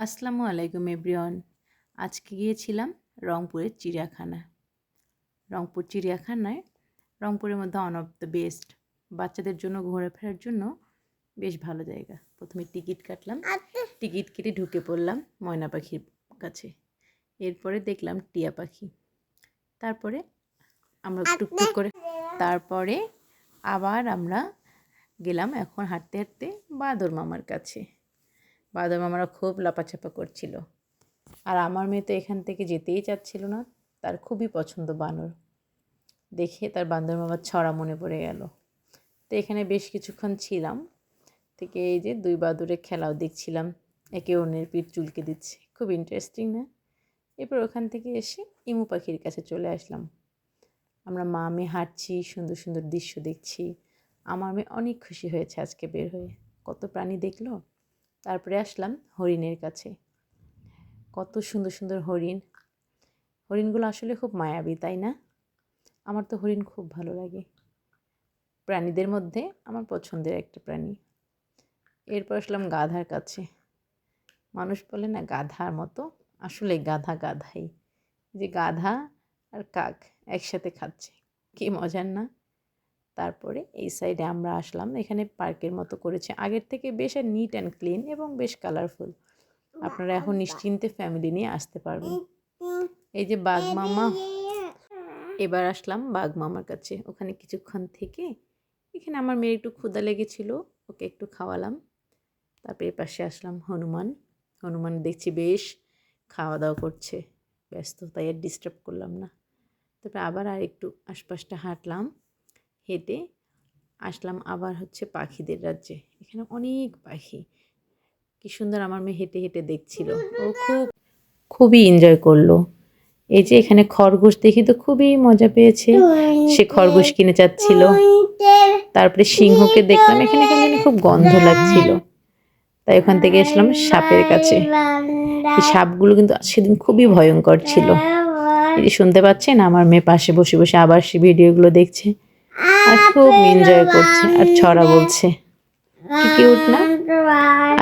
আসসালামু আলাইকুম এভরিওয়ান। আজকে গিয়েছিলাম রংপুরের চিড়িয়াখানা। রংপুর চিড়িয়াখানায় রংপুরের মধ্যে ওয়ান অফ দ্য বেস্ট, বাচ্চাদের জন্য ঘোরাফেরার জন্য বেশ ভালো জায়গা। প্রথমে টিকিট কাটলাম, টিকিট কেটে ঢুকে পড়লাম ময়না পাখির কাছে। এরপরে দেখলাম টিয়া পাখি। তারপরে আমরা টুকটুক করে তারপরে আবার আমরা গেলাম এখন হাঁটতে হাঁটতে বাদর মামার কাছে। বাদর মামারা খুব লাপাছাপা করছিল, আর আমার মেয়ে তো এখান থেকে যেতেই চাচ্ছিল না। তার খুবই পছন্দ বানর দেখে, তার বান্দর মামার ছড়া মনে পড়ে গেল। তো এখানে বেশ কিছুক্ষণ ছিলাম, থেকে এই যে দুই বাদুরের খেলাও দেখছিলাম, একে অন্যের পিঠ চুলকে দিচ্ছে, খুব ইন্টারেস্টিং না? এরপর ওখান থেকে এসে ইমু পাখির কাছে চলে আসলাম। আমরা মা মেয়ে হাঁটছি, সুন্দর সুন্দর দৃশ্য দেখছি। আমার মেয়ে অনেক খুশি হয়েছে আজকে বের হয়ে, কত প্রাণী দেখলো। তারপরে আসলাম হরিণের কাছে। কত সুন্দর সুন্দর হরিণ, হরিণগুলো আসলে খুব মায়াবী, তাই না? আমার তো হরিণ খুব ভালো লাগে, প্রাণীদের মধ্যে আমার পছন্দের একটা প্রাণী। এরপর আসলাম গাধার কাছে। মানুষ বলে না গাধার মতো, আসলে গাধা গাধাই। যে গাধা আর কাক একসাথে খাচ্ছে, কি মজার না? তারপরে এই সাইডে আমরা আসলাম, এখানে পার্কের মতো করেছে, আগের থেকে বেশ নিট অ্যান্ড ক্লিন এবং বেশ কালারফুল। আপনারা এখন নিশ্চিন্তে ফ্যামিলি নিয়ে আসতে পারবেন। এই যে বাঘ মামা, এবার আসলাম বাঘ মামার কাছে। ওখানে কিছুক্ষণ থেকে এখানে আমার মেয়ের একটু ক্ষুধা লেগেছিল, ওকে একটু খাওয়ালাম। তারপরে পাশে আসলাম হনুমান। হনুমান দেখছি বেশ খাওয়া দাওয়া করছে, ব্যস্ত, তাই আর ডিস্টার্ব করলাম না। তারপরে আবার আর একটু আশপাশটা হাঁটলাম, হেঁটে আসলাম আবার পাখিদের রাজ্যে। এখানে অনেক পাখি, কি সুন্দর আমার মেয়ে হেঁটে হেঁটে দেখছিল, ও খুবই এনজয় করলো। এই যে এখানে খরগোশ দেখি তো খুবই মজা পেয়েছে, সে খরগোশ কিনে চাচ্ছিল। তারপরে সিংহকে দেখলাম, এখানে কেন খুব গন্ধ লাগছিল, তাই ওখান থেকে আসলাম সাপের কাছে। এই সাপগুলো কিন্তু সেদিন খুবই ভয়ঙ্কর ছিল। এই যে শুনতে পাচ্ছেন, আমার মেয়ে পাশে বসে বসে আবার সে ভিডিওগুলো দেখছে আর খুব এনজয় করছে আর ছড়া বলছে, কি কিউট না?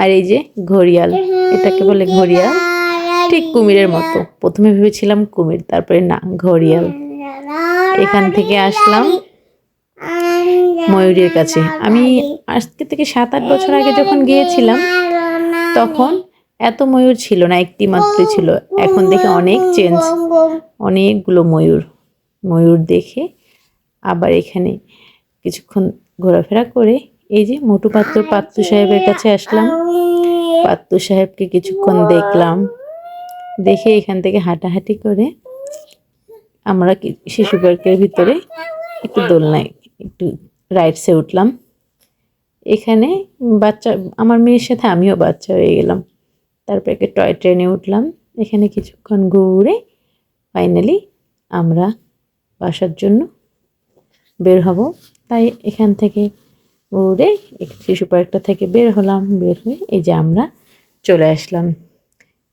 আর এই যে ঘড়িয়াল, এটাকে বলে ঘড়িয়াল, ঠিক কুমিরের মতো। প্রথমে ভেবেছিলাম কুমির, তারপরে না, ঘড়িয়াল। এখান থেকে আসলাম ময়ূরের কাছে। আমি আজকে থেকে 7-8 বছর আগে যখন গিয়েছিলাম, তখন এত ময়ূর ছিল না, একটি মাত্রই ছিল। এখন দেখে অনেক চেঞ্জ, অনেকগুলো ময়ূর। ময়ূর দেখে আবার এখানে কিছুক্ষণ ঘোরাফেরা করে এই যে মোটু পাত্তু সাহেবের কাছে আসলাম। পাত্তু সাহেবকে কিছুক্ষণ দেখলাম, দেখে এখান থেকে হাঁটাহাঁটি করে আমরা শিশু পার্কের ভিতরে একটু দোলনায়, একটু রাইডসে উঠলাম। এখানে বাচ্চা, আমার মেয়ের সাথে আমিও বাচ্চা হয়ে গেলাম। তারপর একটা টয় ট্রেনে উঠলাম। এখানে কিছুক্ষণ ঘুরে ফাইনালি আমরা বাসার জন্য বের হব। তাই এখান থেকে ঘুরে শিশু পার্কটা থেকে বের হলাম। বের হয়ে এই যে আমরা চলে আসলাম।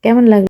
কেমন লাগলো?